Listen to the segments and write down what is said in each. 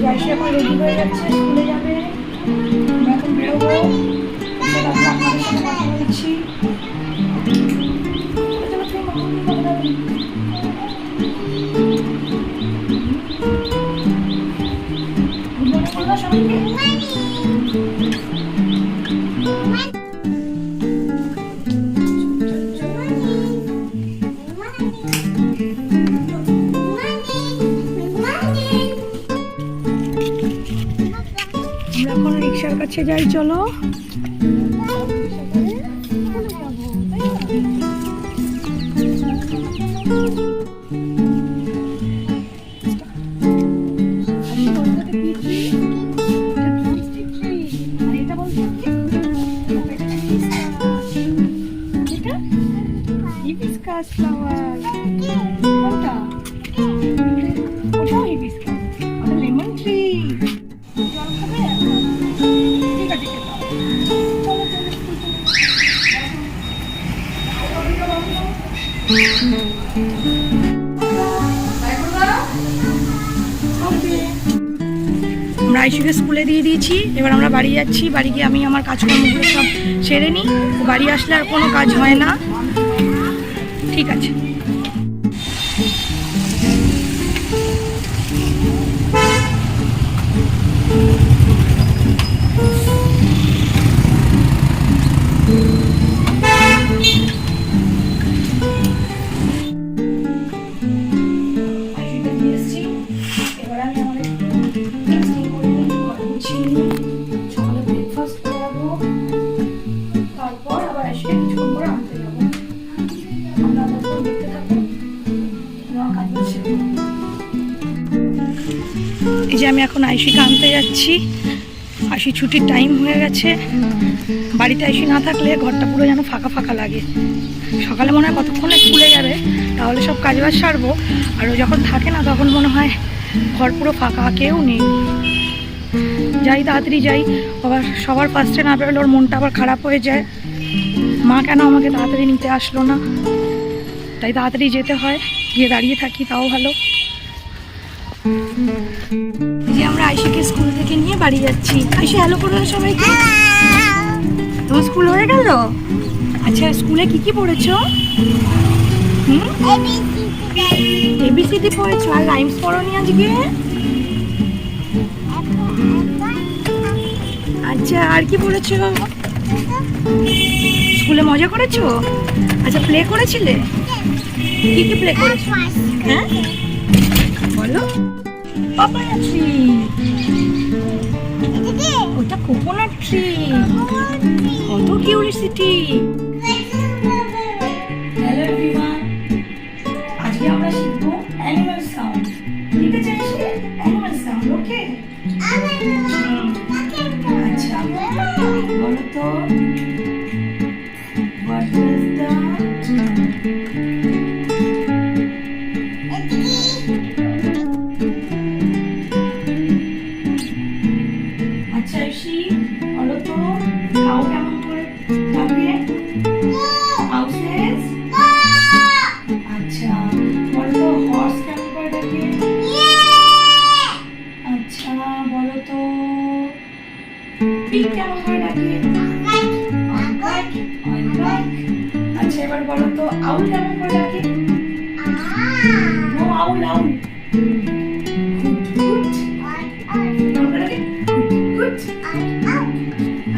আইসি এখন রেডি হয়ে যাচ্ছে, স্কুলে যাবে। আমরা এখন বেরোবো, আপনাদের সাথে কথা বলছি। এখন রিক্সার কাছে যাই, চলো। হিবিস্কাস ফ্লাওয়ার কোনটা? ওটাও হিবিস্কাস, ওটা লেমন ট্রি। জল খাবে? ঠিক আছে, আমরা আইসুকে স্কুলে দিয়ে দিয়েছি। এবার আমরা বাড়ি যাচ্ছি। বাড়ি গিয়ে আমি আমার কাজকর্মগুলো সব সেরে নিই। বাড়ি আসলে আর কোনো কাজ হয় না। ঠিক আছে। এই যে আমি এখন আইসিকে আনতে যাচ্ছি। আইসি ছুটির টাইম হয়ে গেছে। বাড়িতে আইসি না থাকলে ঘরটা পুরো যেন ফাঁকা ফাঁকা লাগে। সকালে মনে হয় কতক্ষণে স্কুলে যাবে, তাহলে সব কাজবাজ সারবো। আর ও যখন থাকে না তখন মনে হয় ঘর পুরো ফাঁকা, কেউ নেই। যাই, তাড়াতাড়ি যাই। আবার সবার ফার্স্টে না বেরোলে ওর মনটা আবার খারাপ হয়ে যায়। মা কেন আমাকে তাড়াতাড়ি নিতে আসলো না, তাই তাড়াতাড়ি যেতে হয়। গিয়ে দাঁড়িয়ে থাকি, তাও ভালো। যে আমরা আইসিকে স্কুল থেকে নিয়ে বাড়ি যাচ্ছি। আইসি হ্যালো করে সবাইকে। তোমার স্কুল হয়ে গেল? আচ্ছা, স্কুলে কি কি পড়েছো? এবিসিডি পড়েছো, আর রাইমস পড়োনি আজকে? আচ্ছা, আর কি পড়েছো? স্কুলে মজা করেছো? আচ্ছা, প্লে করেছিলে? কি কি প্লে করেছো? হ্যাঁ বলো। পাপায়া ট্রি, ওটা কোকোনাট ট্রি। কত কিউরিসিটি। হ্যালো এভরিওয়ান, আজকে আমরা শিখবো অ্যানিমাল সাউন্ড। ঠিক আছে, অ্যানিমাল সাউন্ড। ওকে, আচ্ছা বলো তো, হোয়াট ইজ দ্যাট? আচ্ছা আইসি বলো তো, কাউ কেমন করে ডাকে? হাউসেস। আচ্ছা বলো তো, হর্স কেমন করে ডাকে? আচ্ছা বলো তো, পিগ কেমন করে ডাকে? আচ্ছা এবার বলো তো, আউল কেমন করে ডাকে? নো, আউল আউল।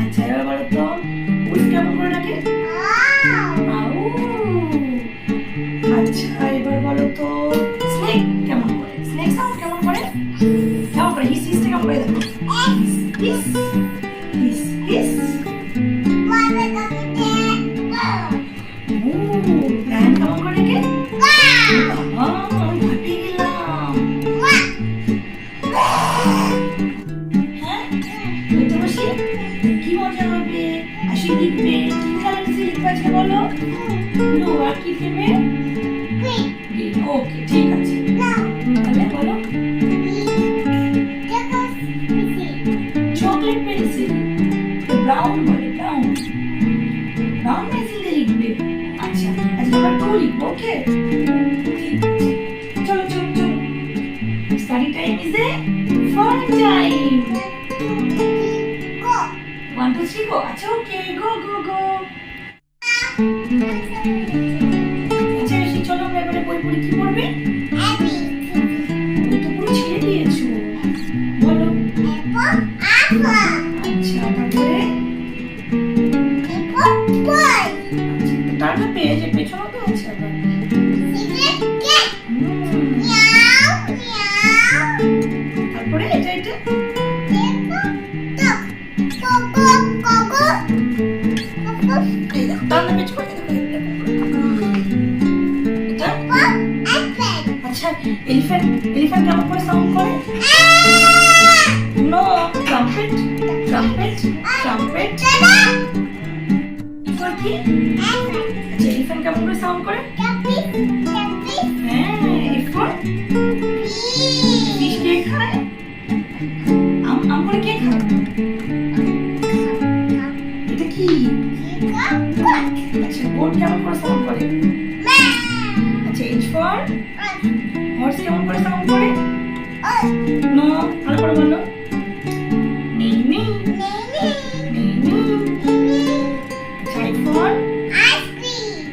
আচ্ছা এবার বলো তো, উট কেমন করে ডাকে? আচ্ছা এবার বলো তো, স্নেক কেমন করে? স্নেক সাউন্ড কেমন করে? কেমন করে? হিস হিসটা কেমন করে? দেখো, হিস হিস হিস। প্ল্যান কেমন করে ডাকে? আমি ভাবিয়ে গেলাম। হ্যাঁ, বলতে বসি কি মজা হবে। আসি লিখবে, কি কালার লিখবে আজকে বলো? ব্লু। আর কি লিখবে? গ্রিন। ওকে, ঠিক আছে। তাহলে বলো, চকলেট পেন্সিল। ব্রাউন বলে, ব্রাউন। আমরা টু লিখবো, ওকে? চলো চলো চলো, study time is a fun time. 1 2 3 গো। আচ্ছা ওকে, গো গো গো। আচ্ছা এসে চলো আমরা এবারে বই পড়ি। কি পড়বে? বই তো পুরো ছেড়ে দিয়েছো, বলো। আচ্ছা তারপরে তারপরে পেজ, এর পেছনে তো আছে আবার। তারপরে এটা এটা তারপরে পেজ পড়ে এটা। আচ্ছা এলিফ্যান্ট, এলিফ্যান্ট কেমন করে সাউন্ড করে? No, trumpet trumpet trumpet. এরপর কি? আচ্ছা এলিফ্যান্ট কেমন করে সাউন্ড করে? হ্যাঁ, এরপর ফিশ কে খায়? আম করে কে খায়? এটা কি? আচ্ছা গোট কেমন করে সাউন্ড করে? আচ্ছা এইচ ফর হর্স কেমন করে সাউন্ড করে? নো, ভালো করে বলো। নেই নেই নেই নেই। আচ্ছা আই ফর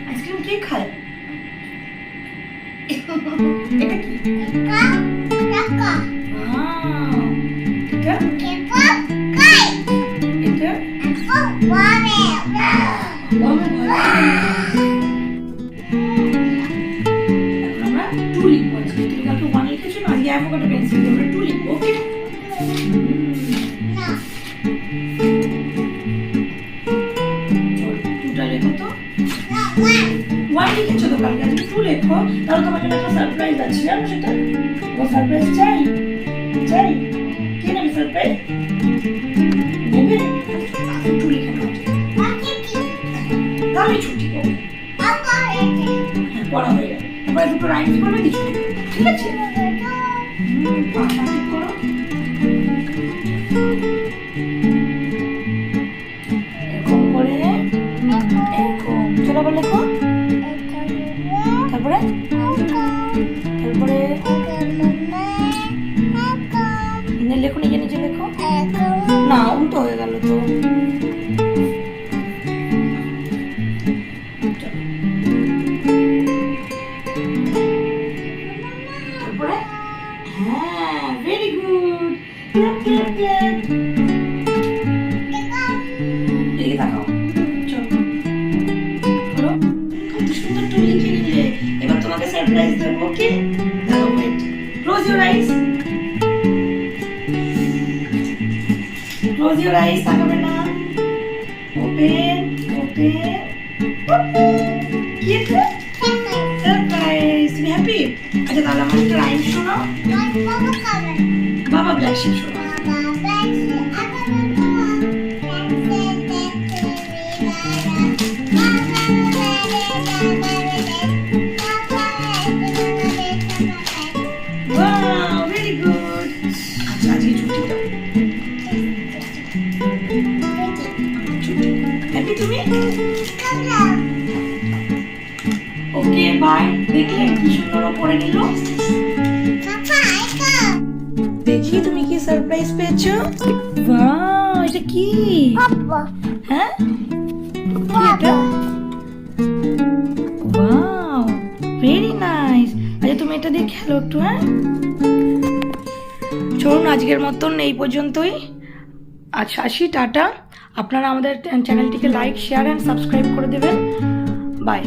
আইসক্রিম কে খায়? এটা কি? এটা আমরা টু লিখবো। তুমি কালকে 1 লিখেছো না, আজকে অ্যাভোকাডো পেন্সিল দিয়ে আমরা 2 লিখবো, ওকে? চল 2টা লেখো তো। 1 লিখেছো তো কালকে, আজকে 2 লেখো। তাহলে তোমার জন্য একটা সারপ্রাইজ আছে, জানো সেটা? তোমার সারপ্রাইজ চাই? চাই? কি নেবে সারপ্রাইজ? নেবে? 2 লিখে নাও। তাহলে ছুটি করো। হ্যাঁ পড়া হয়ে গেল। এবার দুটো রাইমস করবে, কিছু ঠিক আছে? পাশা ঠিক করো। এরকম করে এরকম। চলো আবার লেখো। তারপরে তারপরে লেখো, নিজে নিজে লেখো। না উল্টো হয়ে গেল তো। তারপরে হ্যাঁ, very good. Clap clap clap. এদিকে তাকাও। চলো করো। কত সুন্দর টু লিখে নিলে। এবার তোমাকে সারপ্রাইজ দেবো, ওকে? দাঁড়াও, wait. Close your eyes. Close your eyes, তাকাবে না। Open open. কি এটা? সারপ্রাইজ। তুমি হ্যাপি? আচ্ছা তাহলে আমার একটা রাইম শোনাও। বাবা ব্ল্যাক শিপ শোনাও। Wow, very good. আচ্ছা আজকে ছুটি দাও। ছুটি। হ্যাপি তুমি? Okay bye. দেখলে কি সুন্দর পড়ে নিল। দেখি তুমি কি সারপ্রাইজ পেয়েছো? ওয়াও, এটা কি? হ্যাঁ কি এটা? Wow, very nice. আচ্ছা তুমি এটা দিয়ে খেলো একটু। হ্যাঁ চলুন আজকের মতন এই পর্যন্তই। আচ্ছা আসি, টাটা। আপনারা আমাদের চ্যানেলটিকে লাইক, শেয়ার অ্যান্ড সাবস্ক্রাইব করে দেবেন। বাই।